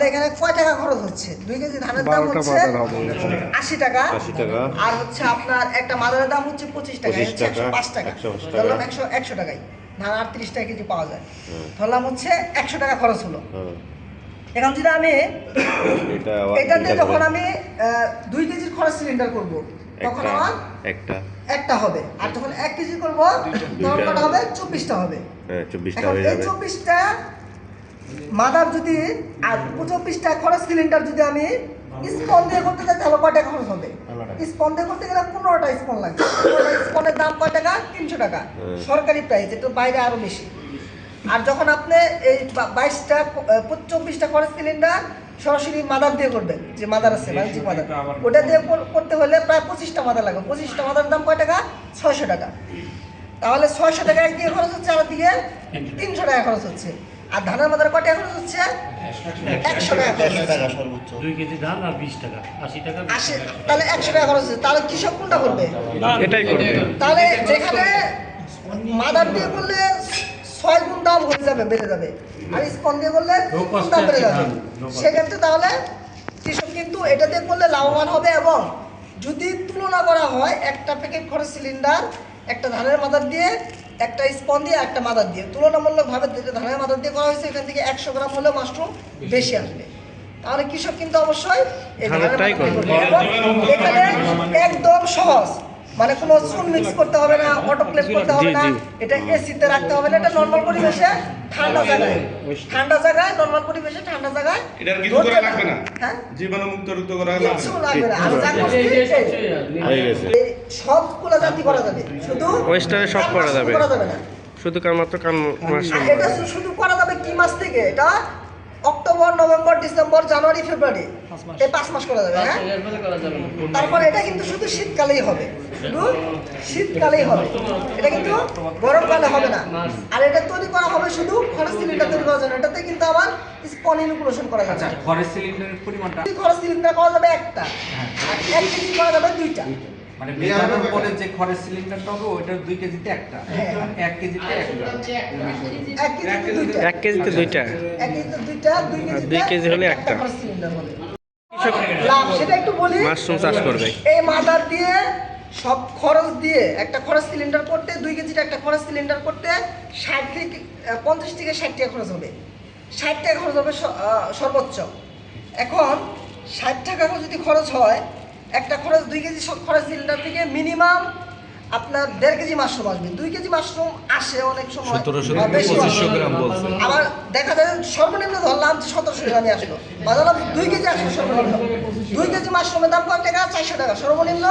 এখানে কয় টাকা খরচ হচ্ছে? 2 কেজি ধানের দাম হচ্ছে 80 টাকা, আর হচ্ছে আপনার একটা মাদারের দাম হচ্ছে 25 টাকা, 105 টাকা, ধরলাম 100 টাকায় ধান 38 টাকা কেজি পাওয়া যায়, ধরলাম হচ্ছে 100 টাকা খরচ হলো। এখন যদি আমি এটাতে যখন আমি 2 কেজির খরচ সিলিন্ডার করব তখন আমার একটা হবে, আর যখন 1 কেজি করব তখন কটা হবে? 24টা হবে। এখন এই 24টা মাদার যদি আর 25টা খরচ সিলিন্ডার যদি আমি স্পন দিয়ে করতে যাই তাহলে কয় টাকা খরচ হবে? স্পন দিয়ে করতে গেলে 15টা স্পন লাগবে। স্পনের দাম কয় টাকা? 300 টাকা সরকারি প্রাইস, এটা বাইরে আরো বেশি। আর যখন আপনি এই 22টা 24টা খরচ সিলিন্ডার সরাসরি মাদার দিয়ে করবেন, যে মাদার আছে বাণিজ্যিক মাদার, ওটা দিয়ে করতে হলে প্রায় 25টা মাদার লাগবে। 25টা মাদার দাম কয় টাকা? 600 টাকা। তাহলে 600 টাকা একদিকে খরচ হচ্ছে, আর দিকে 300 টাকা খরচ হচ্ছে। আর ধানের মাদার কয় টাকা খরচ হচ্ছে? 100 টাকা সর্বোচ্চ। 2 কেজি ধান আর 20 টাকা 80 টাকা, তাহলে 100 টাকা খরচ হচ্ছে। তাহলে কৃষক কোনটা করবে? এটাই করবে। তাহলে যেখানে মাদার দিয়ে করলে 6 গুণ দাম হয়ে যাবে, বেড়ে যাবে, আর স্পন দিয়ে করলে দাম বেড়ে যাবে। সেক্ষেত্রে তাহলে কৃষক কিন্তু এটা দিয়ে করলে লাভবান হবে। এবং যদি তুলনা করা হয় একটা প্যাকেট খরচ সিলিন্ডার একটা ধানের মাদার দিয়ে, একটা স্পন দিয়ে, একটা মাদার দিয়ে, তুলনামূলকভাবে যেটা ধানের মাদার দিয়ে করা হয়েছে এখান থেকে 100 গ্রাম হলেও মাশরুম বেশি আসবে। তাহলে কৃষক কিন্তু অবশ্যই এই ধানেরটাই করবে। এখানে একদম সহজ, মানে কোনো চুন মিক্স করতে হবে না, অটোক্লেভ করতে হবে না, এটা এসিতে রাখতে হবে না, এটা নরমাল পরিবেশে ঠান্ডা জায়গায় নরমাল পরিবেশে ঠান্ডা জায়গায় এটার কিছু করা লাগবে না। হ্যাঁ, জীবাণুমুক্ত রুদ্ধ করা লাগবে না, কিছু লাগবে না। আর যা সবগুলো জাতি করা যাবে, শুধু ওয়েস্টারে সব করা যাবে না, শুধু মাত্র মাশরুম। এটা শুধু করা যাবে কি মাস থেকে? এটা অক্টোবর, নভেম্বর, ডিসেম্বর, জানুয়ারি, ফেব্রুয়ারি, এই 5 মাস করা যাবে। হ্যাঁ, তারপর এটা কিন্তু শুধু শীতকালেই হবে, শুধু শীতকালেই হবে, এটা কিন্তু গরমকালে হবে না। আর এটা তৈরি করা হবে শুধু খরচ সিলিন্ডার তৈরি করার জন্য। এটাতে কিন্তু আবার স্পন ইনকুলেশন করা যাবে। আচ্ছা, খরচ সিলিন্ডারের পরিমাণটা, খরচ সিলিন্ডার করা যাবে একটা, আর 1 কেজি করা যাবে 2টা। মানে বেজানোর পরে যে খরচ সিলিন্ডারটা হবে ওইটা 2 কেজিতে একটা, 1 কেজিতে একটা, 1 কেজিতে 2টা, 1 কেজিতে 2টা, 2 কেজি হলে একটা খরচ সিলিন্ডার হবে। কৃষক লাভ সেটা একটু বলি। মাশরুম চাষ করবে এই মাদার দিয়ে সব খরচ দিয়ে একটা খরচ সিলিন্ডার করতে, 2 কেজির একটা খরচ সিলিন্ডার করতে 50 থেকে 60 টাকা খরচ হবে। 60 টাকা খরচ হবে সর্বোচ্চ। এখন 60 টাকা যদি খরচ হয়, একটা খরচ 2 কেজি খরচ সিলিন্ডার থেকে মিনিমাম আপনার 1.5 কেজি মাশরুম আসবে। 2 কেজি মাশরুম আসে অনেক সময় 1700 গ্রাম বলছে। আবার দেখা যায় সর্বনিম্ন ধরলাম 1700 গ্রামই আসলো, বাজালাম 2 কেজি আসলো সর্বনিম্ন। 2 কেজি মাশরুমের দাম কত টাকা? 400 টাকা, সর্বনিম্ন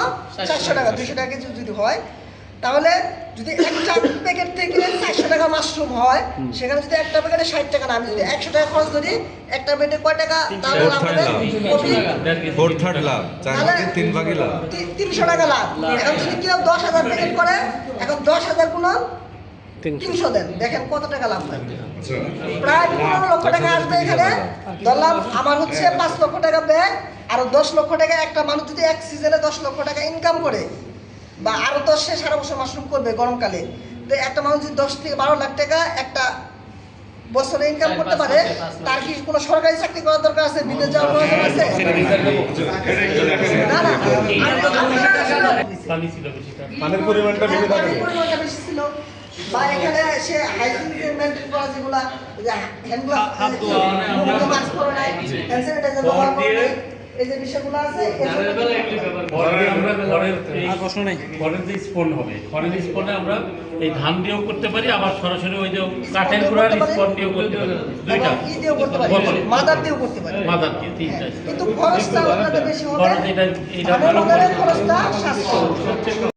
400 টাকা। 200 টাকা কেজি যদি হয়, তাহলে যদি একটা প্যাকেট থেকে 400 টাকা মাশরুম হয়, সেখানে যদি একটা প্যাকেটে 60 টাকা না, আমি যদি 100 টাকা খরচ ধরি, একটা প্যাকেটে কয় টাকা তাহলে লাভ হবে? 4/3 লাভ, 4 ভাগে 3 ভাগে লাভ, 300 টাকা লাভ। এখন যদি কেউ 10,000 প্যাকেট করে, এখন 10,000 গুণ 300 দেন, দেখেন কত টাকা লাভ হয়। প্রায় 15 লক্ষ টাকা আসবে এখানে। ধরলাম আমার হচ্ছে 5 লক্ষ টাকা ব্যয়, আর 10 লক্ষ টাকা একটা মানুষ যদি এক সিজনে 10 লক্ষ টাকা ইনকাম করে, বা আরো 10 সে সারা বছর মাশরুম করবে গরমকালে, তো একটা মানুষ যদি 10 থেকে 12 লাখ টাকা একটা বছরে ইনকাম করতে পারে, তার কি কোনো সরকারি চাকরি করার দরকার আছে? বিদেশ যাওয়ার প্রয়োজন আছে? না না, পানির পরিমাণটা বেশি থাকে, পরিমাণটা বেশি ছিল, বা এখানে সে হাইজিন মেইনটেইন করা, যেগুলা হ্যান্ড গ্লাভস, মাস্ক পরে নাই, হ্যান্ড স্যানিটাইজার ব্যবহার করে নাই, এই যে বিষয়গুলো আছে। খড়ের যে স্পন হবে, খড়ের স্পনে আমরা এই ধান দিয়েও করতে পারি, আবার সরাসরি ওই যে কাঠের গুঁড়ার স্পন দিয়েও করতে পারি, দুইটা মাদার দিয়েও করতে পারি, মাদার দিয়ে 3টা। কিন্তু খরচটা আপনাদের বেশি হবে, খরচ এটা খরচটা 700।